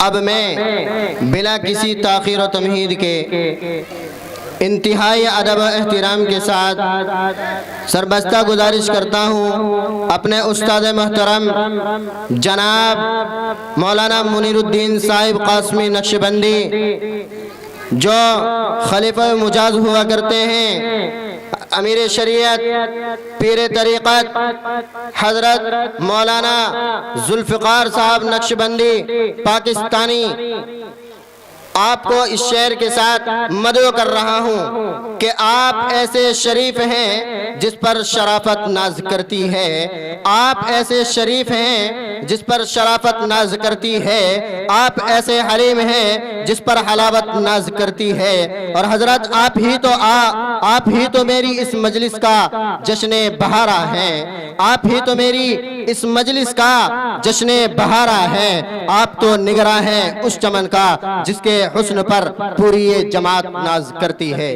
اب میں بلا کسی تاخیر و تمہید کے انتہائی ادب و احترام کے ساتھ سربستہ گزارش کرتا ہوں اپنے استاد محترم جناب مولانا منیر الدین صاحب قاسمی نقشبندی جو خلیفہ مجاز ہوا کرتے ہیں، امیر شریعت پیر طریقت حضرت مولانا ذوالفقار صاحب نقشبندی پاکستانی، آپ کو اس شعر کے ساتھ مدعو کر رہا ہوں کہ آپ ایسے شریف ہیں جس پر شرافت ناز کرتی ہے، آپ ایسے شریف ہیں جس پر شرافت ناز کرتی ہے، آپ ایسے حلیم ہیں جس پر حلاوت ناز کرتی ہے، اور حضرت آپ ہی تو میری اس مجلس کا جشن بہارا ہیں، آپ ہی تو میری اس مجلس کا جشن بہارا ہے، آپ تو نگراں ہیں اس چمن کا جس کے حسن پر پوری یہ جماعت ناز کرتی ہے۔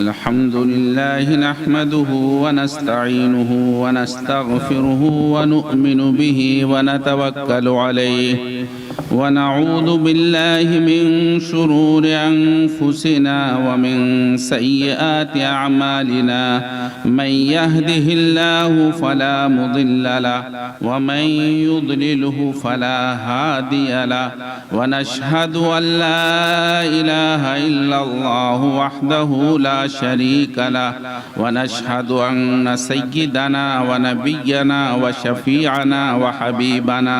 الحمد لله نحمده ونستعينه ونستغفره ونؤمن به ونتوكل عليه ونعوذ بالله من شرور أنفسنا ومن سيئات أعمالنا، من يهده الله فلا مضل له ومن يضلله فلا هادي له، ونشهد أن لا إله إلا الله وحده لا شريك له، ونشهد أن سيدنا ونبينا وشفيعنا وحبيبنا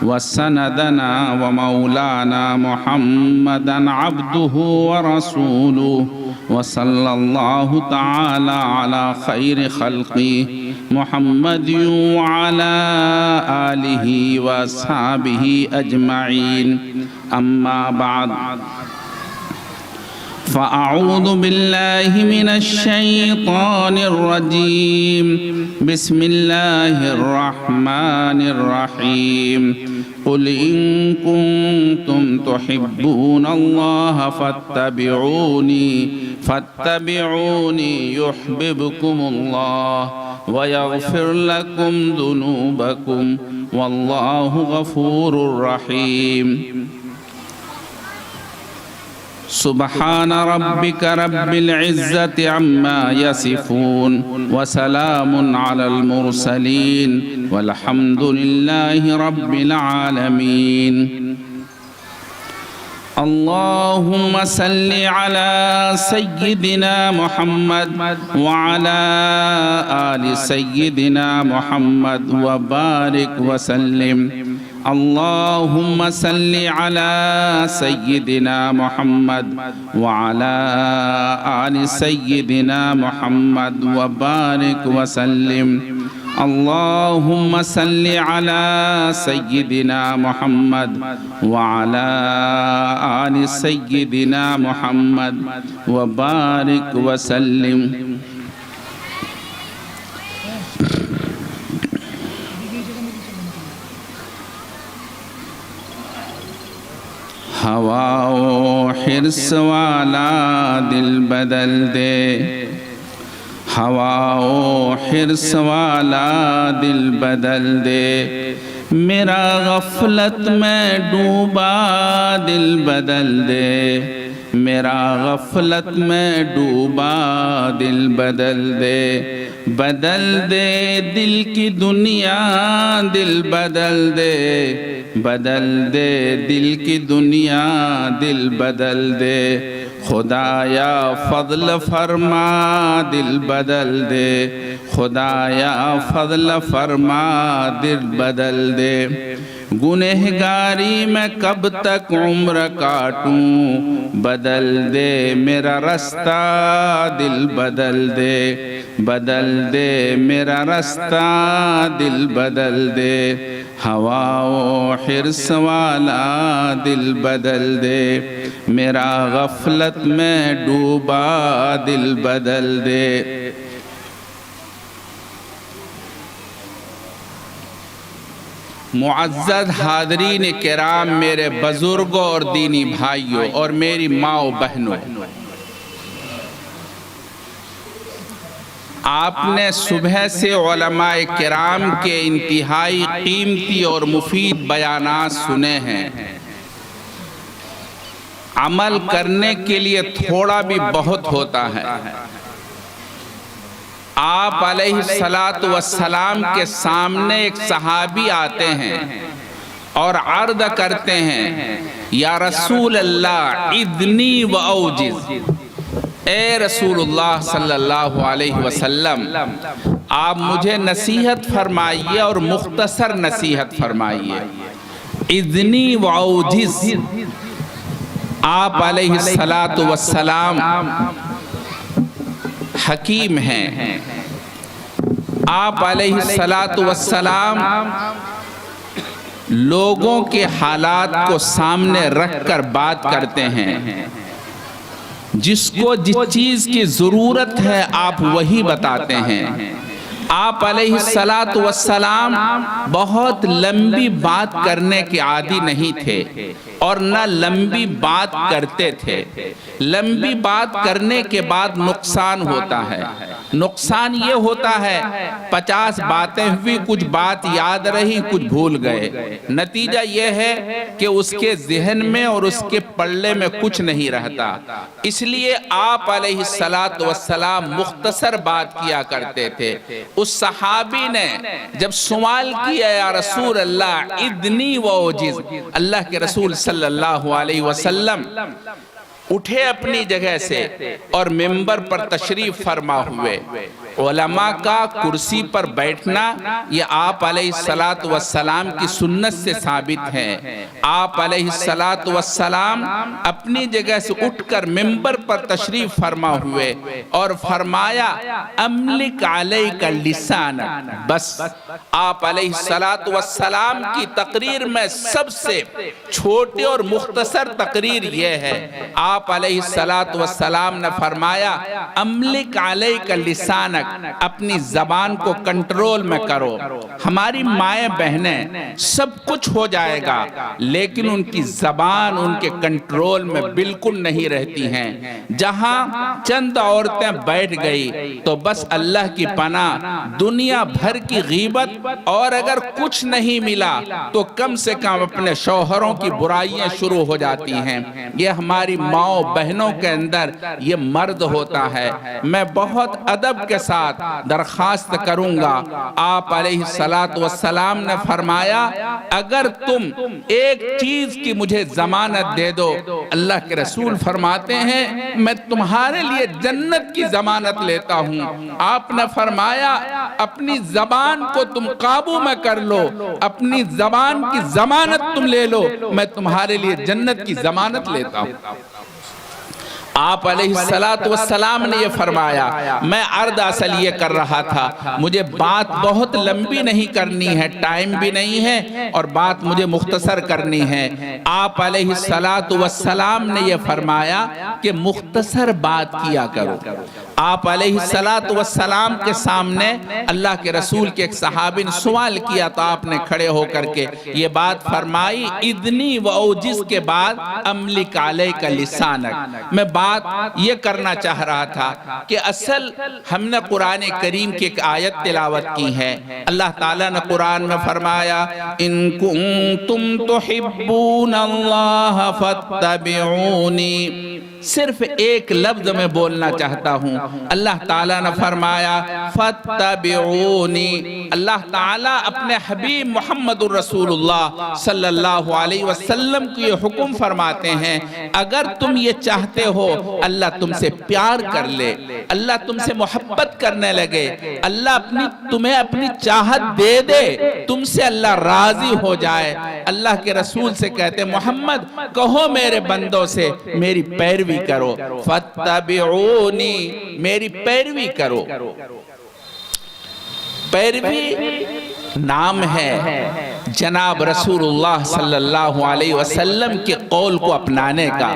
وسندنا ومولانا محمدا عبده ورسوله، وصلى الله تعالى على خير خلقه محمد وعلى آله وأصحابه أجمعين. أما بعد، فأعوذ بالله من الشيطان الرجيم. بسم الله الرحمن الرحيم. قل إن كنتم تحبون الله فاتبعوني يحببكم الله ويغفر لكم ذنوبكم والله غفور رحيم. سبحان ربك رب العزة عما يصفون وسلام على المرسلين والحمد لله رب العالمين. اللهم صل على سيدنا محمد وعلى آل سيدنا محمد وبارك وسلم. اللهم صل على سيدنا محمد وعلى آل سيدنا محمد وبارك وسلم. اللهم صل على سيدنا محمد وعلى آل سيدنا محمد وبارك وسلم. ہوا و حرص والا دل بدل دے، ہوا و حرص والا دل بدل دے، میرا غفلت میں ڈوبا دل بدل دے، میرا غفلت میں ڈوبا دل بدل دے، بدل دے دل کی دنیا دل بدل دے، بدل دے دل کی دنیا دل بدل دے، خدایا فضل فرما دل بدل دے، خدایا فضل فرما دل بدل دے. گنہگاری میں کب تک عمر کاٹوں، بدل دے میرا رستہ دل بدل دے، بدل دے میرا رستہ دل بدل دے، ہوا و حرص والا دل بدل دے، میرا غفلت میں ڈوبا دل بدل دے. معزز حاضرین کرام، میرے بزرگوں اور دینی بھائیوں اور میری ماں و بہنوں، آپ نے صبح سے علماء کرام کے انتہائی قیمتی اور مفید بیانات سنے ہیں. عمل کرنے کے لیے تھوڑا بھی بہت ہوتا ہے. آپ علیہ السلام کے سامنے ایک صحابی آتے ہیں اور عرض کرتے ہیں، یا رسول اللہ اذنی و اوجز، اے رسول اللہ صلی اللہ علیہ وسلم آپ مجھے نصیحت فرمائیے اور مختصر نصیحت فرمائیے. اذنی و اوجز، آپ علیہ السلام حکیم ہیں، آپ علیہ السلام لوگوں کے حالات کو سامنے رکھ کر بات کرتے ہیں. جس کو جس چیز کی ضرورت ہے آپ وہی بتاتے ہیں. آپ علیہ السلام بہت لمبی بات کرنے کے عادی نہیں تھے اور نہ لمبی بات کرتے تھے. لمبی بات کرنے کے بعد نقصان ہوتا ہے. نقصان یہ ہوتا ہے 50 باتیں ہوئی، کچھ بات یاد رہی، کچھ بھول گئے. نتیجہ یہ ہے کہ اس کے ذہن میں اور اس کے پلے میں کچھ نہیں رہتا. اس لیے آپ علیہ السلام مختصر بات کیا کرتے تھے. اس صحابی نے جب سوال کیا، یا رسول اللہ اذنی و اوجز، اللہ کے رسول صلی اللہ علیہ وسلم اٹھے اپنی جگہ سے اور منبر پر تشریف فرما ہوئے. علماء کا کرسی پر بیٹھنا یہ آپ علیہ السلام کی سنت سے ثابت ہے. آپ علیہ السلام اپنی جگہ سے اٹھ کر منبر پر تشریف فرما ہوئے اور فرمایا، املک علیک لسانک. بس آپ علیہ السلام کی تقریر میں سب سے چھوٹی اور مختصر تقریر یہ ہے. آپ علیہ السلام نے فرمایا، املک علیک لسانک، اپنی زبان کو کنٹرول میں کرو. ہماری مائیں بہنیں سب کچھ ہو جائے گا لیکن ان کی زبان ان کے کنٹرول میں بالکل نہیں رہتی ہیں. جہاں چند عورتیں بیٹھ گئی تو بس اللہ کی پناہ دنیا بھر کی غیبت، اور اگر کچھ نہیں ملا تو کم سے کم اپنے شوہروں کی برائیاں شروع ہو جاتی ہیں. یہ ہماری ماں ماؤں بہنوں کے اندر یہ مرد ہوتا ہے۔ میں بہت ادب کے ساتھ درخواست کروں گا، آپ علیہ السلام نے فرمایا اگر تم ایک چیز کی مجھے ضمانت دے دو، اللہ کے رسول فرماتے ہیں میں تمہارے لیے جنت کی ضمانت لیتا ہوں۔ آپ نے فرمایا اپنی زبان کو تم قابو میں کر لو، اپنی زبان کی ضمانت تم لے لو، میں تمہارے لیے جنت کی ضمانت لیتا ہوں۔ آپ علیہ السلام نے یہ فرمایا۔ میں عرض اصل یہ کر رہا تھا، مجھے بات بہت لمبی نہیں کرنی ہے، ٹائم بھی نہیں ہے اور بات مجھے مختصر کرنی ہے۔ آپ علیہ السلام نے یہ فرمایا کہ مختصر بات کیا کرو۔ آپ علیہ السلام کے سامنے اللہ کے رسول کے ایک صحابی نے سوال کیا تو آپ نے کھڑے ہو کر کے یہ بات فرمائی، اذنی و اوجز کے بعد املک علیک لسانک۔ میں بات یہ کرنا چاہ رہا تھا کہ اصل ہم نے قرآن کریم کی ایک آیت تلاوت کی ہے۔ اللہ تعالیٰ نے قرآن میں فرمایا ان کنتم تحبون اللہ فاتبعونی، صرف ایک لفظ میں بولنا چاہتا ہوں۔ اللہ تعالیٰ نے فرمایا فاتبعونی۔ اللہ تعالیٰ اپنے حبیب محمد الرسول اللہ صلی اللہ علیہ وسلم کو یہ حکم فرماتے ہیں اگر تم یہ چاہتے ہو اللہ تم سے پیار کر لے، اللہ تم سے محبت کرنے لگے، اللہ تمہیں اپنی چاہت دے دے، تم سے اللہ راضی ہو جائے، اللہ کے رسول سے کہتے محمد کہو میرے بندوں سے میری پیروی کرو، فاتبعونی، میری پیروی کرو۔ پیروی نام ہے جناب رسول اللہ صلی اللہ علیہ وسلم کے قول کو اپنانے کا،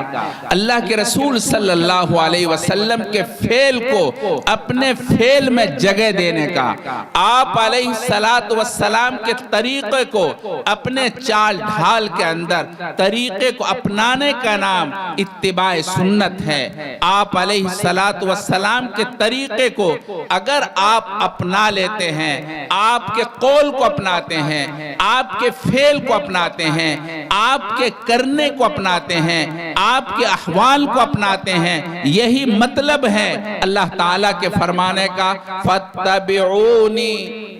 اللہ کے رسول صلی اللہ علیہ وسلم کے فعل کو اپنے فعل میں جگہ دینے کا، آپ علیہ السلام کے طریقے کو اپنے چال ڈھال کے اندر طریقے کو اپنانے کا نام اتباع سنت ہے۔ آپ علیہ السلام کے طریقے کو اگر آپ اپنا لیتے ہیں، آپ کے قول کو اپناتے ہیں، آپ کے فعل کو اپناتے ہیں، آپ کے کرنے کو اپناتے ہیں، آپ کے احوال کو اپناتے ہیں، یہی مطلب ہے اللہ تعالیٰ کے فرمانے کا فاتبعونی،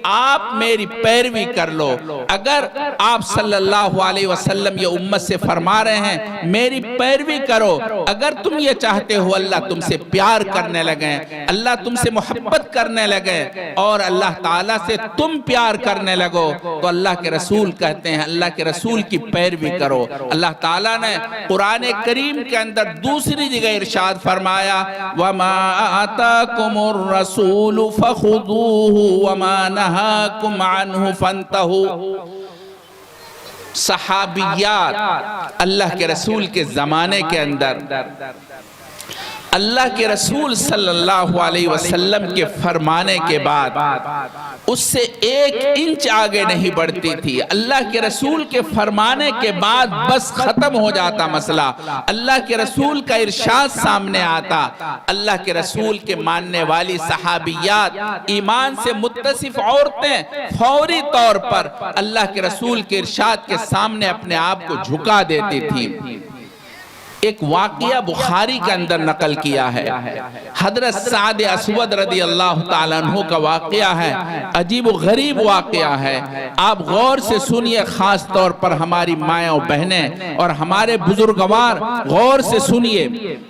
آپ میری پیروی کر لو۔ اگر آپ صلی اللہ علیہ وسلم یہ امت سے فرما رہے ہیں میری پیروی کرو، اگر تم یہ چاہتے ہو اللہ تم سے پیار کرنے لگیں، اللہ تم سے محبت کرنے لگیں اور اللہ تعالیٰ سے تم پیار کرنے لگو تو اللہ کے رسول کہتے ہیں اللہ کے رسول کی پیروی کرو۔ اللہ تعالیٰ نے قرآن کریم کے اندر دوسری جگہ ارشاد فرمایا وَمَا آتَاكُمُ الرَّسُولُ فَخُذُوهُ وَمَا نَهَاكُمْ عَنْهُ فَانْتَهُوا۔ صحابیات اللہ کے رسول کے زمانے کے اندر اللہ کے رسول صلی اللہ علیہ وسلم کے فرمانے کے بعد اس سے ایک انچ آگے نہیں بڑھتی تھی۔ اللہ کے رسول کے فرمانے کے بعد بس ختم ہو جاتا مسئلہ، اللہ کے رسول کا ارشاد سامنے آتا، اللہ کے رسول کے ماننے والی صحابیات ایمان سے متصف عورتیں فوری طور پر اللہ کے رسول کے ارشاد کے سامنے اپنے آپ کو جھکا دیتی تھیں۔ ایک واقعہ بخاری کے اندر نقل کیا ہے، حضرت سعد اسود رضی اللہ تعالیٰ عنہ کا واقعہ ہے، عجیب و غریب واقعہ ہے، آپ غور سے سنیے، خاص طور پر ہماری مائیں و بہنیں اور ہمارے بزرگوار غور سے سنیے۔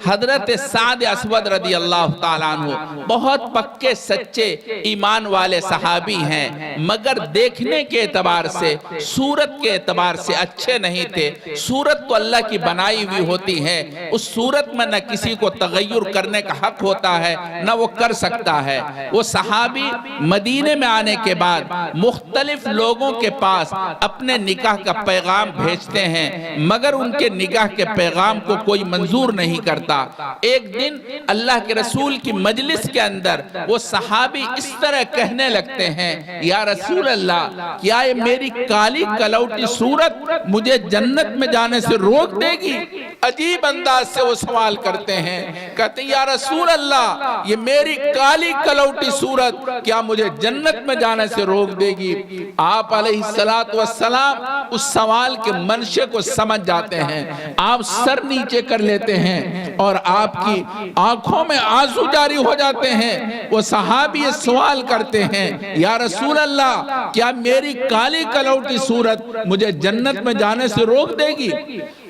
حضرت سعد اسود رضی اللہ تعالیٰ عنہ بہت پکے سچے ایمان والے صحابی ہیں، مگر دیکھنے کے اعتبار سے صورت کے اعتبار سے اچھے نہیں تھے۔ صورت تو اللہ کی بنائی ہوئی ہوتی ہے، اس صورت میں نہ کسی کو تغیر کرنے کا حق ہوتا ہے نہ وہ کر سکتا ہے۔ وہ صحابی مدینے میں آنے کے بعد مختلف لوگوں کے پاس اپنے نکاح کا پیغام بھیجتے ہیں، مگر ان کے نکاح کے پیغام کو کوئی منظور نہیں کرتا۔ ایک دن اللہ کے رسول کی مجلس کے اندر وہ صحابی اس طرح کہنے لگتے ہیں یا رسول اللہ کیا یہ میری کالی کلوٹی صورت مجھے جنت میں جانے سے روک دے گی؟ عجیب عجیب انداز سے وہ سوال کرتے ہیں، کہتے ہیں یا رسول اللہ یہ میری کالی کلوٹی صورت کیا مجھے جنت میں جانے سے روک دے گی؟ آپ علیہ السلام اس سوال کے منشے کو سمجھ جاتے ہیں، آپ سر نیچے کر لیتے ہیں اور آپ کی آنکھوں میں آنسو جاری ہو جاتے ہیں۔ وہ صحابی یہ سوال کرتے ہیں، یا رسول اللہ کیا میری کالی کلوٹی صورت مجھے جنت میں جانے سے روک دے گی؟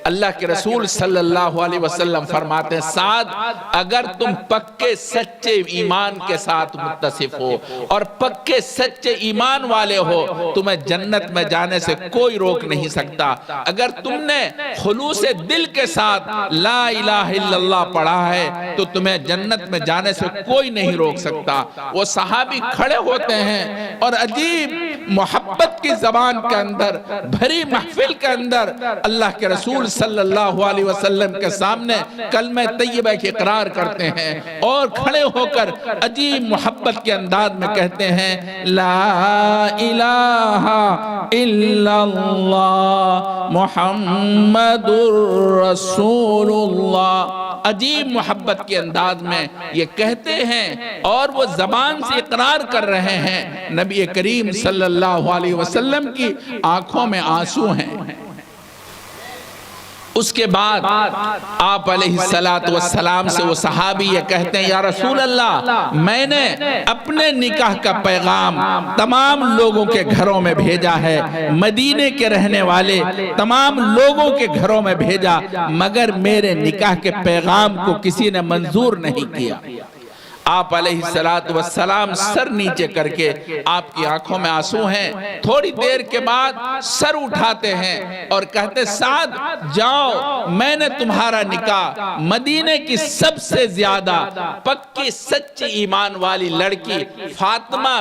اللہ کے رسول صلی اللہ علیہ وسلم فرماتے ہیں، سعد اگر تم پکے سچے ایمان کے ساتھ متصف ہو اور پکے سچے ایمان والے ہو، تمہیں جنت میں جانے سے کوئی روک نہیں سکتا۔ اگر تم نے خلوص دل کے ساتھ لا الہ الا اللہ پڑھا ہے تو تمہیں جنت میں جانے سے کوئی نہیں روک سکتا۔ وہ صحابی کھڑے ہوتے ہیں اور عجیب محبت کی زبان کے اندر، بھری محفل کے اندر اللہ کے رسول صلی اللہ علیہ وسلم کے سامنے کلمہ طیبہ کی اقرار کرتے ہیں اور کھڑے ہو کر عجیب محبت کے انداز میں کہتے ہیں، لا الہ الا اللہ محمد رسول اللہ۔ عجیب محبت کے انداز میں یہ کہتے ہیں اور وہ زبان سے اقرار کر رہے ہیں۔ نبی کریم صلی اللہ علیہ وسلم کی آنکھوں میں آنسو ہیں۔ اس کے بعد آپ علیہ السلام سے وہ صحابی یہ کہتے ہیں، یا رسول اللہ میں نے اپنے نکاح کا پیغام تمام لوگوں کے گھروں میں بھیجا ہے، مدینے کے رہنے والے تمام لوگوں کے گھروں میں بھیجا، مگر میرے نکاح کے پیغام کو کسی نے منظور نہیں کیا۔ آپ علیہ السلام سر نیچے کر کے، آپ کی آنکھوں میں آنسو ہیں، تھوڑی دیر کے بعد سر اٹھاتے ہیں اور کہتے، سعد جاؤ، میں نے تمہارا نکاح مدینے کی سب سے زیادہ پکی سچی ایمان والی لڑکی فاطمہ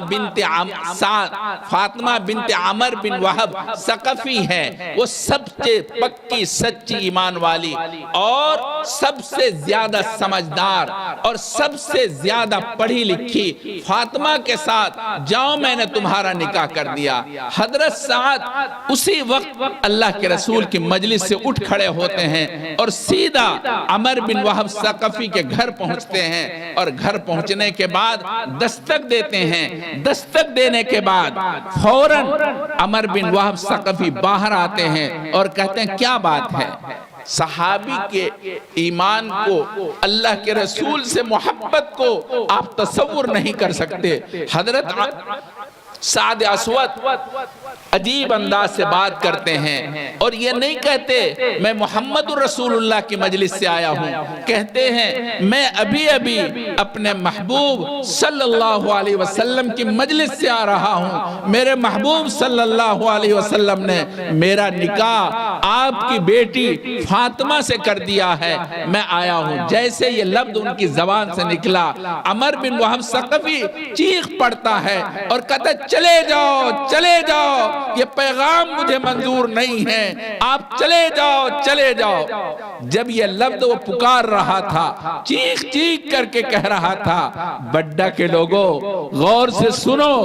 بنت عمر بن وہب ثقفی ہے، وہ سب سے پکی سچی ایمان والی اور سب سے زیادہ سمجھدار اور سب سے زیادہ پڑھی لکھی فاطمہ کے ساتھ جاؤ، میں نے تمہارا نکاح کر دیا۔ حضرت سعد اسی وقت اللہ کے رسول کی مجلس سے اٹھ کھڑے ہوتے ہیں اور سیدھا عمر بن وہب ثقفی کے گھر پہنچتے ہیں اور گھر پہنچنے کے بعد دستک دیتے ہیں۔ دستک دینے کے بعد فوراً عمر بن وہب ثقفی باہر آتے ہیں اور کہتے ہیں، کیا بات ہے؟ صحابی کے ایمان کو، اللہ کے رسول سے محبت کو آپ تصور نہیں کر سکتے۔ حضرت سعد اسود عجیب انداز سے بات کرتے ہیں اور یہ نہیں کہتے میں محمد رسول اللہ کی مجلس سے آیا ہوں، کہتے ہیں میں ابھی اپنے محبوب صلی اللہ علیہ وسلم کی مجلس سے آ رہا ہوں، میرے محبوب صلی اللہ علیہ وسلم نے میرا نکاح آپ کی بیٹی فاطمہ سے کر دیا ہے، میں آیا ہوں۔ جیسے یہ لفظ ان کی زبان سے نکلا، عمر بن وہب ثقفی چیخ پڑتا ہے اور کہتا ہے، چلے جاؤ چلے جاؤ، یہ پیغام مجھے منظور نہیں ہے، آپ چلے جاؤ چلے جاؤ۔ جب یہ لفظ وہ پکار رہا تھا، چیخ چیخ کر کے کہہ رہا تھا، بڈا کے لوگوں غور سے سنو،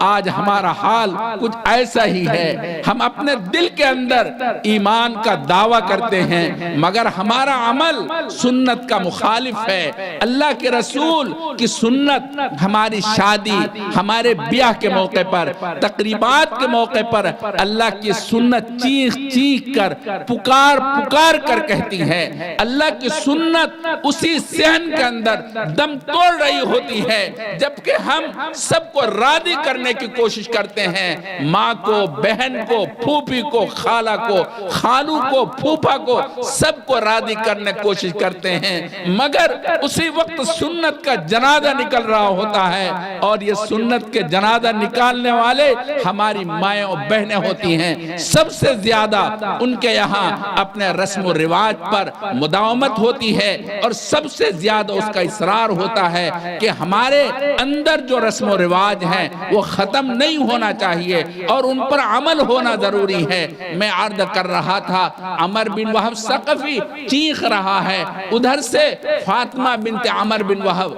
آج ہمارا حال کچھ ایسا ہی ہے، ہم اپنے دل کے اندر ایمان کا دعویٰ کرتے ہیں مگر ہمارا عمل سنت کا مخالف ہے۔ اللہ کے رسول کی سنت ہماری شادی، ہمارے بیاہ کے موقع پر، تقریبات کے موقع پر اللہ کی سنت چیخ چیخ کر پکار پکار کر کہتی ہے۔ اللہ کی سنت اسی صحن کے اندر دم توڑ رہی ہوتی ہے جبکہ ہم سب کو راضی کرنے کی کوشش کرتے ہیں، ماں کو، بہن کو، پھوپھی کو، خالہ کو، خالو کو، پھوپھا کو، سب کو راضی کرنے کی کوشش کرتے ہیں، مگر اسی وقت سنت کا جنازہ نکل رہا ہوتا ہے اور یہ سنت کے جنازہ نکالنے والے ہماری مائیں اور بہنیں ہوتی ہیں۔ سب سے زیادہ ان کے یہاں اپنے رسم و رواج پر مداومت ہوتی ہے اور سب سے زیادہ اس کا اصرار ہوتا ہے کہ ہمارے اندر جو رسم و رواج ہیں وہ ختم نہیں ہونا چاہیے اور ان پر عمل ہونا ضروری ہے۔ میں عرض کر رہا تھا، عمر بن وہب ثقفی چیخ رہا ہے، ادھر سے فاطمہ بنت عمر بن وہب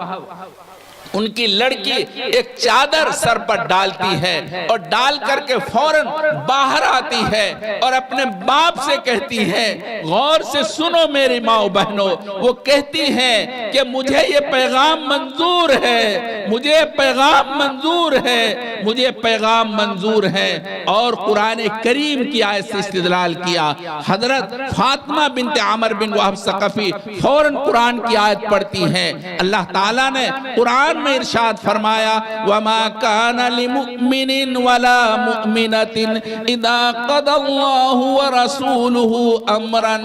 ان کی لڑکی ایک چادر سر پر ڈالتی ہے اور ڈال کر کے فوراً باہر آتی ہے اور اپنے باپ سے کہتی ہے، غور سے سنو میری ماں و بہنوں، وہ کہتی ہے کہ مجھے یہ پیغام منظور ہے، مجھے پیغام منظور ہے، مجھے پیغام منظور ہے۔ اور قرآن کریم کی آیت سے استدلال کیا۔ حضرت فاطمہ بنت عامر بن وہب ثقفی فوراً قرآن کی آیت پڑھتی ہیں۔ اللہ تعالیٰ نے قرآن میں ارشاد فرمایا، وَمَا كَانَ لِمُؤْمِنٍ وَلَا مُؤْمِنَةٍ إِذَا قَضَى اللَّهُ وَرَسُولُهُ أَمْرًا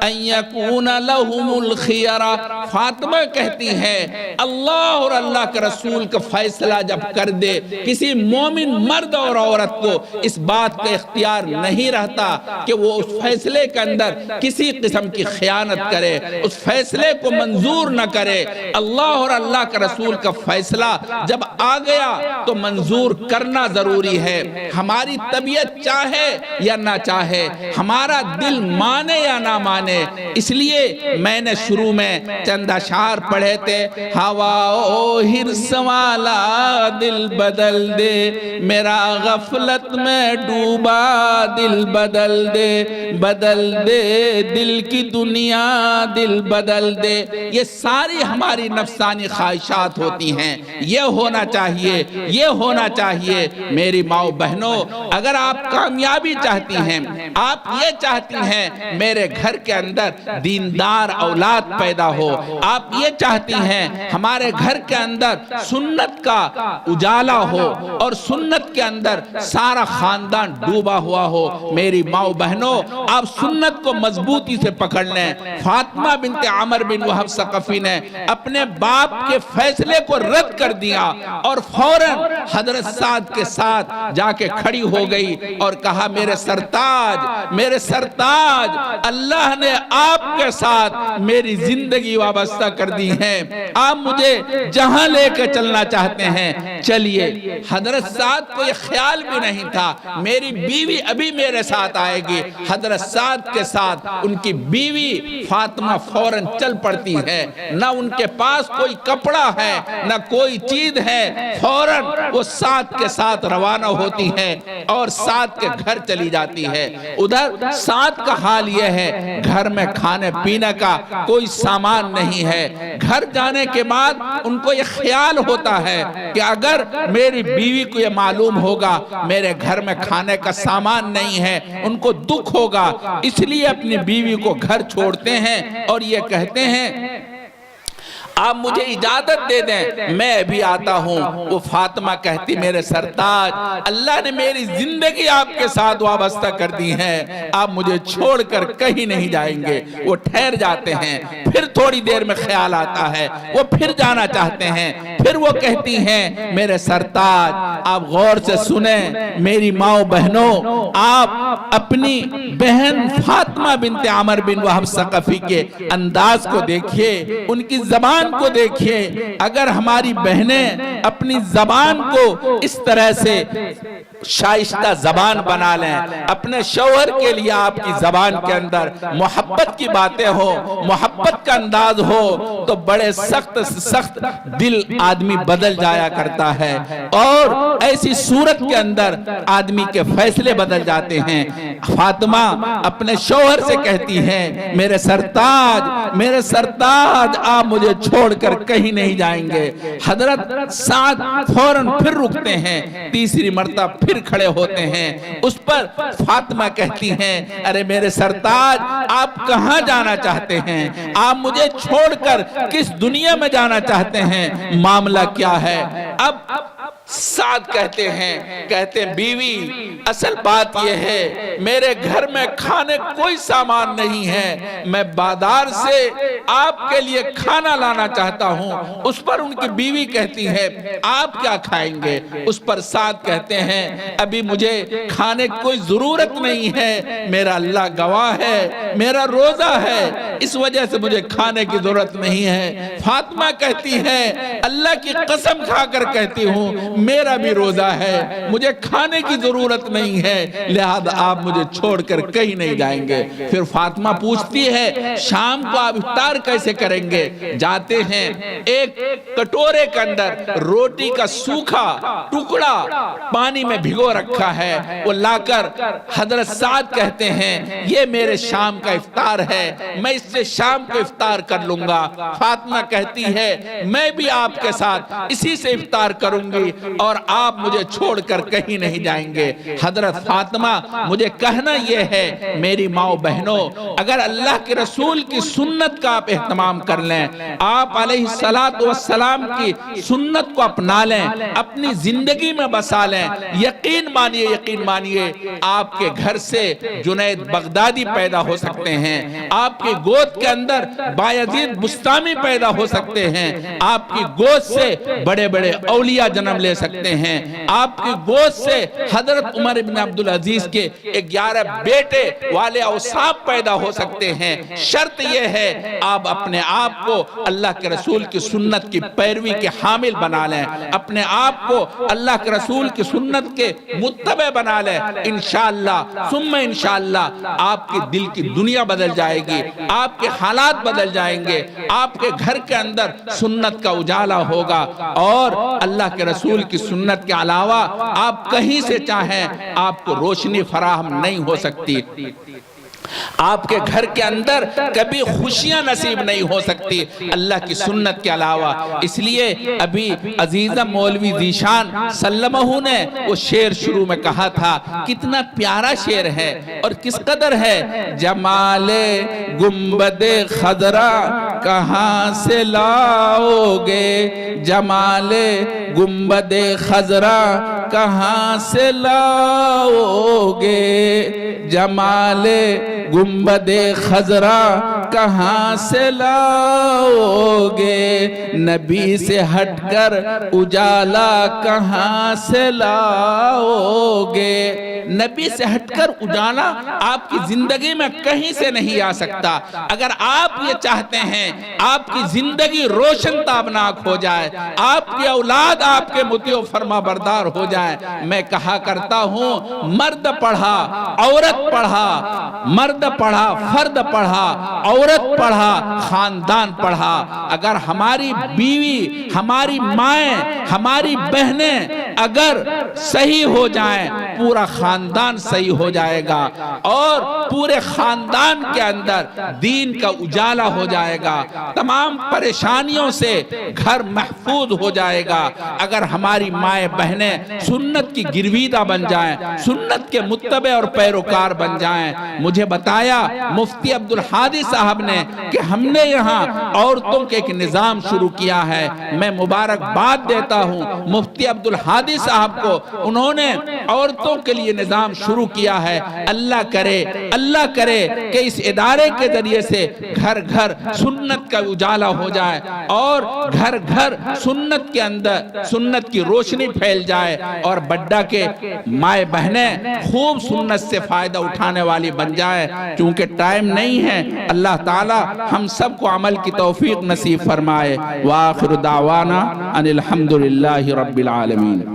أَن يَكُونَ لَهُمُ الْخِيَرَةُ۔ فاطمہ کہتی ہے اللہ اور اللہ کے رسول کا فیصلہ جب کر دے، کسی مومن مرد اور عورت کو اس بات کا اختیار نہیں رہتا کہ وہ اس فیصلے کے اندر کسی قسم کی خیانت کرے، اس فیصلے کو منظور نہ کرے۔ اللہ اور اللہ کے رسول کا فیصلہ جب آ گیا تو منظور کرنا ضروری ہے، ہماری طبیعت چاہے یا نہ چاہے، ہمارا دل مانے یا نہ مانے۔ اس لیے میں نے شروع میں چند اشعار پڑھے تھے، ہوا او ہرس والا دل بدل دے، میرا غفلت میں ڈوبا دل بدل دے، بدل دے دل کی دنیا دل بدل دے۔ یہ ساری ہماری نفسانی خواہشات ہوتی ہیں، یہ ہونا چاہیے، یہ ہونا چاہیے۔ میری ماں و بہنوں، اگر آپ کامیابی چاہتی ہیں، آپ یہ چاہتی ہیں میرے گھر کے اندر دیندار اولاد پیدا ہو، آپ یہ چاہتی ہیں ہمارے گھر کے اندر سنت کا اجالا ہو اور سنت کے اندر سارا خاندان ڈوبا ہوا ہو، میری ماں و بہنوں آپ سنت کو مضبوطی سے پکڑ لیں۔ فاطمہ بنت عامر بن وہب ثقفی نے اپنے باپ کے فیصلے کو رد کر دیا اور فوراً حضرت سعد کے ساتھ جا کے کھڑی ہو گئی اور کہا، میرے سرتاج، میرے سرتاج، اللہ نے آپ کے ساتھ میری زندگی وابستہ کر دی ہے، آپ مجھے جہاں لے کے چلنا چاہتے ہیں چلیے۔ حضرت سعد کو یہ خیال بھی نہیں تھا میری بیوی ابھی میرے ساتھ آئے گی۔ حضرت سعد کے ساتھ ان کی بیوی فاطمہ فوراً چل پڑتی ہے، نہ ان کے پاس کوئی کپڑا ہے نہ کوئی چیز ہے، فوراً وہ سعد کے ساتھ روانہ ہوتی ہے اور سعد کے گھر چلی جاتی ہے۔ ادھر سعد کا حال یہ ہے، گھر میں کھانے پینے کا کوئی سامان نہیں ہے۔ گھر جانے کے بعد ان کو یہ خیال ہوتا ہے کہ اگر میری بیوی کو یہ معلوم ہوگا میرے گھر میں کھانے کا سامان نہیں ہے، ان کو دکھ ہوگا، اس لیے اپنی بیوی کو گھر چھوڑتے ہیں اور یہ کہتے ہیں آپ مجھے اجازت دے دیں میں ابھی آتا ہوں۔ وہ فاطمہ کہتی، میرے سرتاج، اللہ نے میری زندگی آپ کے ساتھ وابستہ کر دی ہے، آپ مجھے چھوڑ کر کہیں نہیں جائیں گے۔ وہ ٹھہر جاتے ہیں، پھر تھوڑی دیر میں خیال آتا ہے، وہ پھر جانا چاہتے ہیں، پھر وہ کہتی ہیں، میرے سرتاج آپ غور سے سنیں، میری ماں و بہنوں آپ اپنی بہن فاطمہ بنت عامر بن وہب ثقفی کے انداز کو دیکھیے، ان کی زبان کو دیکھیے۔ اگر ہماری بہنیں اپنی زبان کو اس طرح سے شائستہ زبان بنا لیں، اپنے شوہر کے لیے آپ کی زبان کے اندر محبت کی باتیں ہو، محبت کا انداز ہو، تو بڑے سخت سخت دل آدمی بدل جایا کرتا ہے اور ایسی صورت کے اندر آدمی کے فیصلے بدل جاتے ہیں۔ فاطمہ اپنے شوہر سے کہتی ہے، میرے سرتاج، میرے سرتاج آپ مجھے چھوڑ کر کہیں نہیں جائیں گے۔ حضرت سعد فوراً پھر رکتے ہیں، تیسری مرتبہ پھر کھڑے ہوتے ہیں۔ اس پر فاطمہ کہتی ہیں، ارے میرے سرتاج آپ کہاں جانا چاہتے ہیں؟ آپ مجھے چھوڑ کر کس دنیا میں جانا چاہتے ہیں؟ معاملہ کیا ہے؟ اب سعد کہتے ہیں بیوی اصل بات یہ ہے میرے گھر میں کھانے کوئی سامان نہیں ہے، میں بازار سے آپ کے لیے کھانا لانا چاہتا ہوں۔ اس پر ان کی بیوی کہتی ہے آپ کیا کھائیں گے؟ اس پر سعد کہتے ہیں ابھی مجھے کھانے کی کوئی ضرورت نہیں ہے، میرا اللہ گواہ ہے میرا روزہ ہے، اس وجہ سے مجھے کھانے کی ضرورت نہیں ہے۔ فاطمہ کہتی ہے اللہ کی قسم کھا کر کہتی ہوں میرا بھی روزہ ہے، مجھے کھانے کی ضرورت نہیں ہے، لہذا آپ مجھے چھوڑ کر کہیں نہیں جائیں گے۔ پھر فاطمہ پوچھتی ہے شام کو آپ افطار کیسے کریں گے؟ جاتے ہیں، ایک کٹورے کے اندر روٹی کا سوکھا ٹکڑا پانی میں بھگو رکھا ہے، وہ لا کر حضرت سعد کہتے ہیں یہ میرے شام کا افطار ہے، میں اس سے شام کو افطار کر لوں گا۔ فاطمہ کہتی ہے میں بھی آپ کے ساتھ اسی سے افطار کروں گی اور آپ مجھے چھوڑ کر کہیں نہیں جائیں گے۔ حضرت فاطمہ مجھے کہنا یہ ہے میری ماں و بہنوں، اگر اللہ کے رسول کی سنت کا آپ اہتمام کر لیں، آپ علیہ السلام کی سنت کو اپنا لیں، اپنی زندگی میں بسا لیں، یقین مانیے آپ کے گھر سے جنید بغدادی پیدا ہو سکتے ہیں، آپ کی گود کے اندر بایزید بستامی پیدا ہو سکتے ہیں، آپ کی گود سے بڑے بڑے اولیاء جنم لے سکتے ہیں، آپ کی گود سے حضرت عمر بن عبدالعزیز کے 11 بیٹے والے اوصاف پیدا ہو سکتے ہیں۔ شرط یہ ہے آپ اپنے آپ کو اللہ کے رسول کی سنت کی پیروی کے حامل بنا لیں، اپنے آپ کو اللہ کے رسول کی سنت کے متبع بنا لیں، انشاءاللہ ثم انشاءاللہ آپ کی دل کی دنیا بدل جائے گی، آپ کے حالات بدل جائیں گے، آپ کے گھر کے اندر سنت کا اجالا ہوگا اور اللہ کے رسول کی سنت کے علاوہ آپ کہیں سے چاہیں آپ کو روشنی فراہم نہیں ہو سکتی، آپ کے گھر کے اندر کبھی خوشیاں نصیب نہیں ہو سکتی اللہ کی سنت کے علاوہ۔ اس لیے ابھی عزیزہ مولوی ذیشان سلمہ نے وہ شعر شروع میں کہا تھا، کتنا پیارا شعر ہے اور کس قدر ہے، جمال گنبد خضرا کہاں سے لاؤ گے، جمال گنبد خضرا کہاں سے لاؤ گے، جمال گنبد خضرا کہاں سے لاؤ گے، نبی سے ہٹ کر اجالا کہاں سے لاؤ گے۔ نبی سے ہٹ کر اجالا آپ کی زندگی میں کہیں سے نہیں آ سکتا۔ اگر آپ یہ چاہتے ہیں آپ کی زندگی روشن تابناک ہو جائے، آپ کی اولاد آپ کے مطیع و فرما بردار ہو جائے، میں کہا کرتا ہوں مرد پڑھا عورت پڑھا، مرد پڑھا فرد پڑھا، عورت پڑھا خاندان پڑھا۔ اگر ہماری بیوی، ہماری مائیں، ہماری بہنیں اگر صحیح ہو جائیں پورا خاندان صحیح ہو جائے گا اور پورے خاندان کے اندر دین کا اجالا ہو جائے گا، تمام پریشانیوں سے گھر محفوظ ہو جائے گا۔ اگر ہماری مائیں بہنیں سنت کی گرویدہ بن جائیں، سنت کے متبع اور پیروکار بن جائیں۔ مجھے بتایا مفتی عبدالحادی صاحب نے کہ ہم نے یہاں عورتوں کے ایک نظام شروع کیا ہے، میں مبارکباد دیتا ہوں مفتی عبدالحادی صاحب کو، انہوں نے عورتوں کے لیے نظام شروع کیا ہے۔ اللہ کرے کہ اس ادارے کے ذریعے سے گھر گھر سنت کا اجالا ہو جائے اور گھر گھر سنت کے اندر سنت کی روشنی پھیل جائے اور بڈا کے مائیں بہنیں خوب سنت سے فائدہ اٹھانے والی بن جائے۔ چونکہ ٹائم نہیں ہے، اللہ تعالی ہم سب کو عمل کی توفیق نصیب فرمائے۔ وآخر دعوانا ان الحمدللہ رب العالمین۔